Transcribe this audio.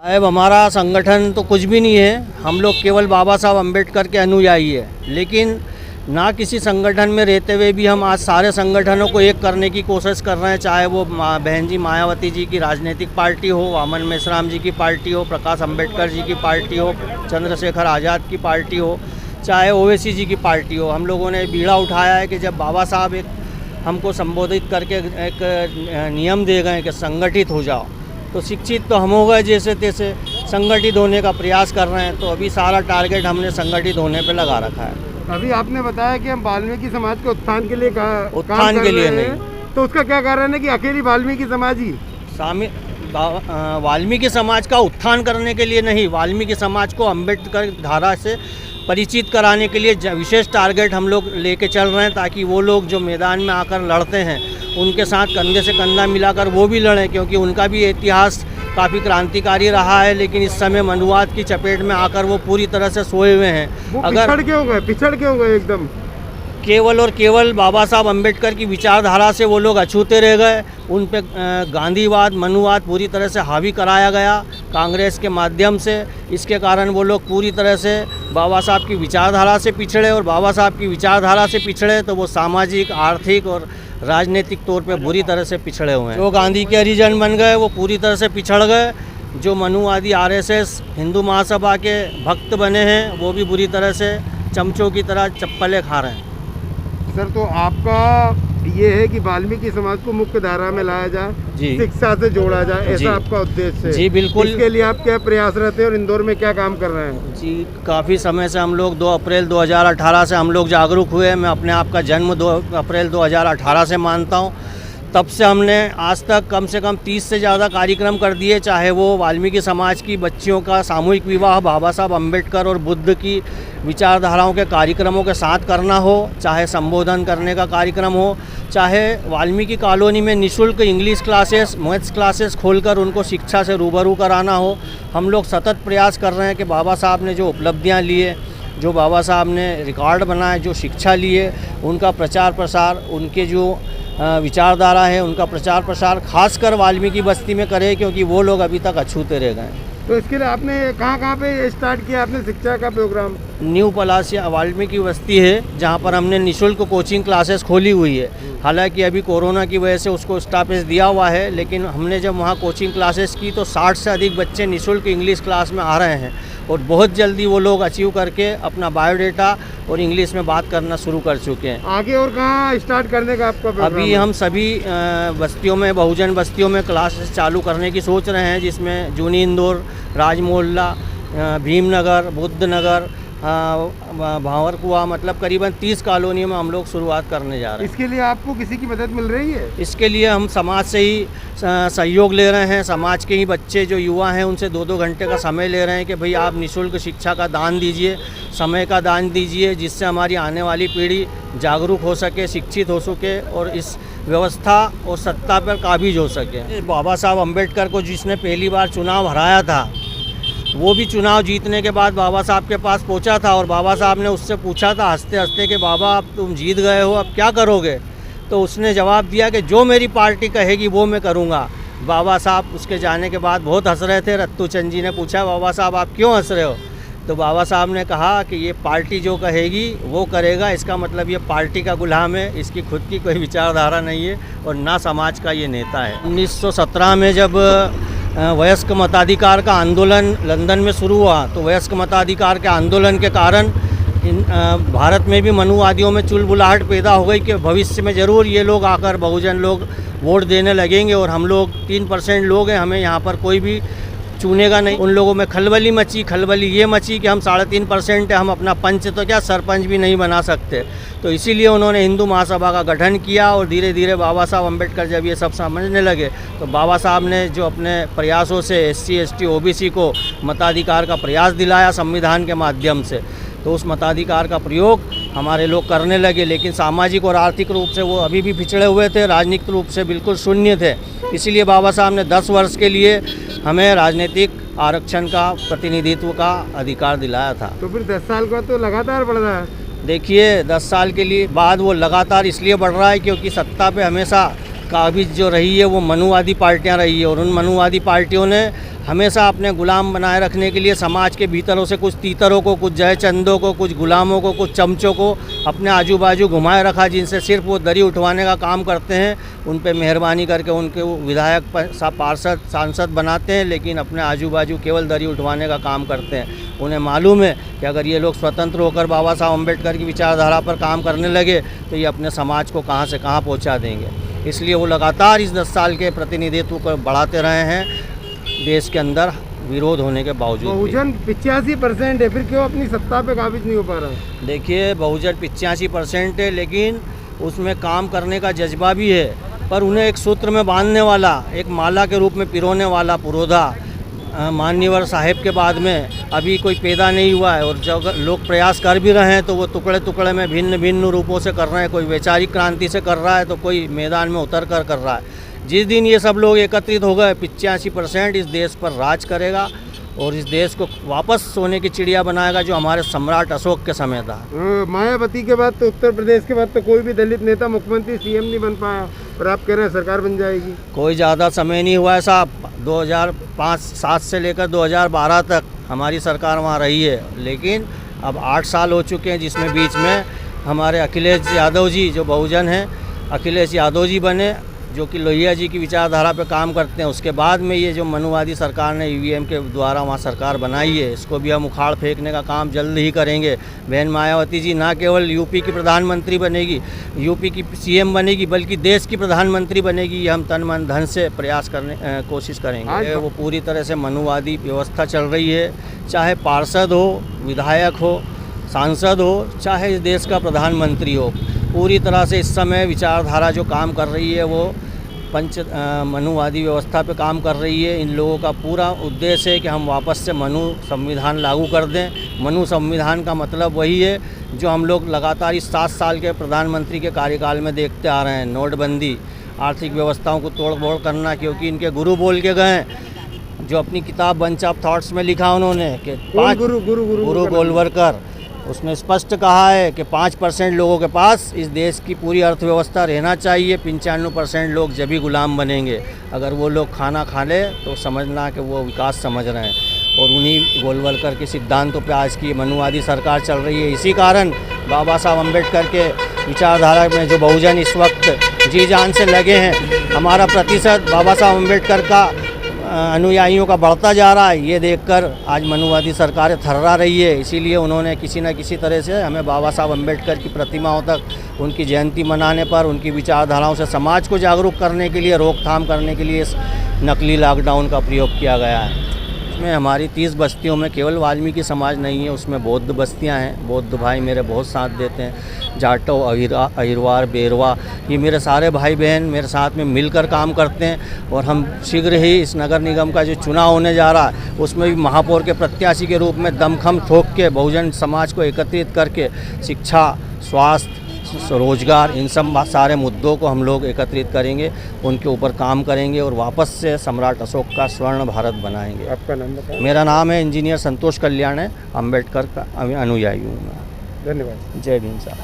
साहब हमारा संगठन तो कुछ भी नहीं है, हम लोग केवल बाबा साहब अम्बेडकर के अनुयायी है। लेकिन ना किसी संगठन में रहते हुए भी हम आज सारे संगठनों को एक करने की कोशिश कर रहे हैं, चाहे वो बहन जी मायावती जी की राजनीतिक पार्टी हो, वामन मेश्राम जी की पार्टी हो, प्रकाश अम्बेडकर जी की पार्टी हो, चंद्रशेखर आज़ाद की पार्टी हो, चाहे ओवैसी जी की पार्टी हो। हम लोगों ने बीड़ा उठाया है कि जब बाबा साहब एक हमको संबोधित करके एक नियम दे गए कि संगठित हो जाओ, तो शिक्षित तो हम हो गए जैसे तैसे, संगठित होने का प्रयास कर रहे हैं। तो अभी सारा टारगेट हमने संगठित होने पे लगा रखा है। अभी आपने बताया कि हम वाल्मीकि समाज के उत्थान के लिए उत्थान के लिए नहीं, तो उसका क्या कारण है कि अकेली वाल्मीकि समाज ही वाल्मीकि समाज का उत्थान करने के लिए नहीं, वाल्मीकि समाज को अम्बेडकर धारा से परिचित कराने के लिए विशेष टारगेट हम लोग लेके चल रहे हैं, ताकि वो लोग जो मैदान में आकर लड़ते हैं उनके साथ कंधे से कंधा मिलाकर वो भी लड़ें, क्योंकि उनका भी इतिहास काफ़ी क्रांतिकारी रहा है। लेकिन इस समय मनुवाद की चपेट में आकर वो पूरी तरह से सोए हुए हैं। अगर पिछड़ क्यों गए एकदम, केवल और केवल बाबा साहब अम्बेडकर की विचारधारा से वो लोग अछूते रह गए। उन पे गांधीवाद मनुवाद पूरी तरह से हावी कराया गया कांग्रेस के माध्यम से। इसके कारण वो लोग पूरी तरह से बाबा साहब की विचारधारा से पिछड़े, और बाबा साहब की विचारधारा से पिछड़े तो वो सामाजिक, आर्थिक और राजनीतिक तौर पे बुरी तरह से पिछड़े हुए हैं। जो गांधी के हरिजन बन गए वो पूरी तरह से पिछड़ गए। जो मनुवादी आरएसएस हिंदू महासभा के भक्त बने हैं वो भी बुरी तरह से चमचों की तरह चप्पलें खा रहे हैं। सर, तो आपका ये है कि वाल्मीकि समाज को मुख्य धारा में लाया जाए, शिक्षा से जोड़ा जाए, ऐसा आपका उद्देश्य है? जी बिल्कुल। इसके लिए आप क्या प्रयास रहते हैं और इंदौर में क्या काम कर रहे हैं? जी, काफ़ी समय से हम लोग 2 अप्रैल 2018 से हम लोग जागरूक हुए। मैं अपने आप का जन्म 2 अप्रैल 2018 से मानता हूँ। तब से हमने आज तक कम से कम 30 से ज़्यादा कार्यक्रम कर दिए, चाहे वो वाल्मीकि समाज की बच्चियों का सामूहिक विवाह बाबा साहब अम्बेडकर और बुद्ध की विचारधाराओं के कार्यक्रमों के साथ करना हो, चाहे संबोधन करने का कार्यक्रम हो, चाहे वाल्मीकि कॉलोनी में निःशुल्क इंग्लिश क्लासेस, मैथ्स क्लासेस खोलकर उनको शिक्षा से रूबरू कराना हो। हम लोग सतत प्रयास कर रहे हैं कि बाबा साहब ने जो उपलब्धियाँ लिए, जो बाबा साहब ने रिकॉर्ड बनाए, जो शिक्षा लिए, उनका प्रचार प्रसार, उनके जो विचारधारा है उनका प्रचार प्रसार खासकर वाल्मीकि बस्ती में करें, क्योंकि वो लोग अभी तक अछूते रह गए। तो इसके लिए आपने कहाँ पे स्टार्ट किया आपने शिक्षा का प्रोग्राम? न्यू पलासिया वाल्मीकि बस्ती है जहाँ पर हमने निःशुल्क कोचिंग क्लासेस खोली हुई है। हालांकि अभी कोरोना की वजह से उसको स्टॉपेज दिया हुआ है, लेकिन हमने जब वहाँ कोचिंग क्लासेस की तो 60 से अधिक बच्चे निःशुल्क इंग्लिश क्लास में आ रहे हैं, और बहुत जल्दी वो लोग अचीव करके अपना बायोडेटा और इंग्लिश में बात करना शुरू कर चुके हैं। आगे और कहाँ स्टार्ट करने का आपका प्रोग्राम? अभी हम सभी बस्तियों में, बहुजन बस्तियों में क्लासेस चालू करने की सोच रहे हैं, जिसमें जूनी इंदौर, राजमोहल्ला, भीमनगर, बुद्धनगर, भावरकुआ, मतलब करीबन 30 कॉलोनियों में हम लोग शुरुआत करने जा रहे हैं। इसके लिए आपको किसी की मदद मिल रही है? इसके लिए हम समाज से ही सहयोग ले रहे हैं। समाज के ही बच्चे जो युवा हैं उनसे 2-2 घंटे का समय ले रहे हैं कि भाई आप निःशुल्क शिक्षा का दान दीजिए, समय का दान दीजिए, जिससे हमारी आने वाली पीढ़ी जागरूक हो सके, शिक्षित हो सके और इस व्यवस्था और सत्ता पर काबिज हो सके। बाबा साहब अम्बेडकर को जिसने पहली बार चुनाव हराया था, वो भी चुनाव जीतने के बाद बाबा साहब के पास पहुंचा था, और बाबा साहब ने उससे पूछा था हंसते हंसते कि बाबा अब तुम जीत गए हो, अब क्या करोगे? तो उसने जवाब दिया कि जो मेरी पार्टी कहेगी वो मैं करूंगा। बाबा साहब उसके जाने के बाद बहुत हंस रहे थे। रत्तू चंद जी ने पूछा बाबा साहब आप क्यों हंस रहे हो? तो बाबा साहब ने कहा कि ये पार्टी जो कहेगी वो करेगा, इसका मतलब ये पार्टी का गुलाम है, इसकी खुद की कोई विचारधारा नहीं है और ना समाज का ये नेता है। 1917 में जब वयस्क मताधिकार का आंदोलन लंदन में शुरू हुआ, तो वयस्क मताधिकार के आंदोलन के कारण भारत में भी मनुवादियों में चुलबुलाहट पैदा हो गई कि भविष्य में ज़रूर ये लोग आकर बहुजन लोग वोट देने लगेंगे, और हम लोग 3% लोग हैं, हमें यहाँ पर कोई भी चुनेगा नहीं। उन लोगों में खलबली मची। खलबली ये मची कि हम 3.5% है, हम अपना पंच तो क्या सरपंच भी नहीं बना सकते। तो इसीलिए उन्होंने हिंदू महासभा का गठन किया, और धीरे धीरे बाबा साहब अम्बेडकर जब ये सब समझने लगे तो बाबा साहब ने जो अपने प्रयासों से SC ST OBC को मताधिकार का प्रयास दिलाया संविधान के माध्यम से, तो उस मताधिकार का प्रयोग हमारे लोग करने लगे। लेकिन सामाजिक और आर्थिक रूप से वो अभी भी पिछड़े हुए थे, राजनीतिक रूप से बिल्कुल शून्य थे। इसीलिए बाबा साहब ने 10 वर्ष के लिए हमें राजनीतिक आरक्षण का, प्रतिनिधित्व का अधिकार दिलाया था। तो फिर 10 साल का तो लगातार बढ़ रहा है। देखिए 10 साल के लिए बाद वो लगातार इसलिए बढ़ रहा है क्योंकि सत्ता पे हमेशा काबिज जो रही है वो मनुवादी पार्टियां रही है, और उन मनुवादी पार्टियों ने हमेशा अपने गुलाम बनाए रखने के लिए समाज के भीतरों से कुछ तीतरों को, कुछ जयचंदों को, कुछ गुलामों को, कुछ चमचों को अपने आजू बाजू घुमाए रखा, जिनसे सिर्फ वो दरी उठवाने का काम करते हैं। उन पे मेहरबानी करके उनके विधायक, पार्षद, सांसद बनाते हैं, लेकिन अपने आजू बाजू केवल दरी उठवाने का काम करते हैं। उन्हें मालूम है कि अगर ये लोग स्वतंत्र होकर बाबा साहब अम्बेडकर की विचारधारा पर काम करने लगे तो ये अपने समाज को कहाँ से कहाँ पहुँचा देंगे। इसलिए वो लगातार इस 10 साल के प्रतिनिधित्व को बढ़ाते रहे हैं, देश के अंदर विरोध होने के बावजूद। बहुजन 85% है, फिर क्यों अपनी सत्ता पे काबिज नहीं हो पा रहा? देखिए, बहुजन 85% है, लेकिन उसमें काम करने का जज्बा भी है, पर उन्हें एक सूत्र में बांधने वाला, एक माला के रूप में पिरोने वाला पुरोधा मान्यवर साहेब के बाद में अभी कोई पैदा नहीं हुआ है। और जो लोग प्रयास कर भी रहे हैं तो वो टुकड़े टुकड़े में भिन्न भिन्न रूपों से कर रहे हैं। कोई वैचारिक क्रांति से कर रहा है तो कोई मैदान में उतर कर रहा है। जिस दिन ये सब लोग एकत्रित हो गए, 85% इस देश पर राज करेगा और इस देश को वापस सोने की चिड़िया बनाएगा, जो हमारे सम्राट अशोक के समय था। मायावती के बाद तो, उत्तर प्रदेश के बाद तो कोई भी दलित नेता मुख्यमंत्री, सीएम नहीं बन पाया, और आप कह रहे हैं सरकार बन जाएगी। कोई ज़्यादा समय नहीं हुआ है साहब। 2005-7 से लेकर 2012 तक हमारी सरकार वहाँ रही है, लेकिन अब 8 साल हो चुके हैं, जिसमें बीच में हमारे अखिलेश यादव जी, जो बहुजन हैं, अखिलेश यादव जी बने, जो कि लोहिया जी की विचारधारा पे काम करते हैं। उसके बाद में ये जो मनुवादी सरकार ने ईवीएम के द्वारा वहाँ सरकार बनाई है, इसको भी हम उखाड़ फेंकने का काम जल्द ही करेंगे। बहन मायावती जी ना केवल यूपी की प्रधानमंत्री बनेगी, यूपी की सीएम बनेगी, बल्कि देश की प्रधानमंत्री बनेगी। ये हम तन मन धन से प्रयास करने कोशिश करेंगे। वो पूरी तरह से मनुवादी व्यवस्था चल रही है, चाहे पार्षद हो, विधायक हो, सांसद हो, चाहे इस देश का प्रधानमंत्री हो। पूरी तरह से इस समय विचारधारा जो काम कर रही है वो मनुवादी व्यवस्था पे काम कर रही है। इन लोगों का पूरा उद्देश्य है कि हम वापस से मनु संविधान लागू कर दें। मनु संविधान का मतलब वही है जो हम लोग लगातार इस 7 साल के प्रधानमंत्री के कार्यकाल में देखते आ रहे हैं। नोटबंदी, आर्थिक व्यवस्थाओं को तोड़ फोड़ करना, क्योंकि इनके गुरु बोल के गए, जो अपनी किताब बंच ऑफ थॉट्स में लिखा उन्होंने कि 5 गुरु गोलवलकर, उसमें स्पष्ट कहा है कि 5% लोगों के पास इस देश की पूरी अर्थव्यवस्था रहना चाहिए, 95% लोग जब भी गुलाम बनेंगे। अगर वो लोग खाना खा ले तो समझना कि वो विकास समझ रहे हैं। और उन्हीं गोलवलकर के सिद्धांतों पे आज की मनुवादी सरकार चल रही है। इसी कारण बाबा साहब अम्बेडकर के विचारधारा में जो बहुजन इस वक्त जी जान से लगे हैं, हमारा प्रतिशत बाबा साहब अम्बेडकर का अनुयायियों का बढ़ता जा रहा है, ये देखकर आज मनुवादी सरकारें थर्रा रही है। इसीलिए उन्होंने किसी न किसी तरह से हमें बाबा साहब अम्बेडकर की प्रतिमाओं तक उनकी जयंती मनाने पर, उनकी विचारधाराओं से समाज को जागरूक करने के लिए, रोकथाम करने के लिए इस नकली लॉकडाउन का प्रयोग किया गया है। इसमें हमारी 30 बस्तियों में केवल वाल्मीकि समाज नहीं है, उसमें बौद्ध बस्तियां हैं। बौद्ध भाई मेरे बहुत साथ देते हैं। जाटो, अहिरवार, बेरवा, ये मेरे सारे भाई बहन मेरे साथ में मिलकर काम करते हैं। और हम शीघ्र ही इस नगर निगम का जो चुनाव होने जा रहा है, उसमें भी महापौर के प्रत्याशी के रूप में दमखम ठोक के बहुजन समाज को एकत्रित करके शिक्षा, स्वास्थ्य, रोजगार, इन सब सारे मुद्दों को हम लोग एकत्रित करेंगे, उनके ऊपर काम करेंगे और वापस से सम्राट अशोक का स्वर्ण भारत बनाएंगे। आपका नाम बताएं? मेरा नाम है इंजीनियर संतोष कल्याण है, अम्बेडकर का अनुयायी हूँ मैं। धन्यवाद। जय भीम साहब।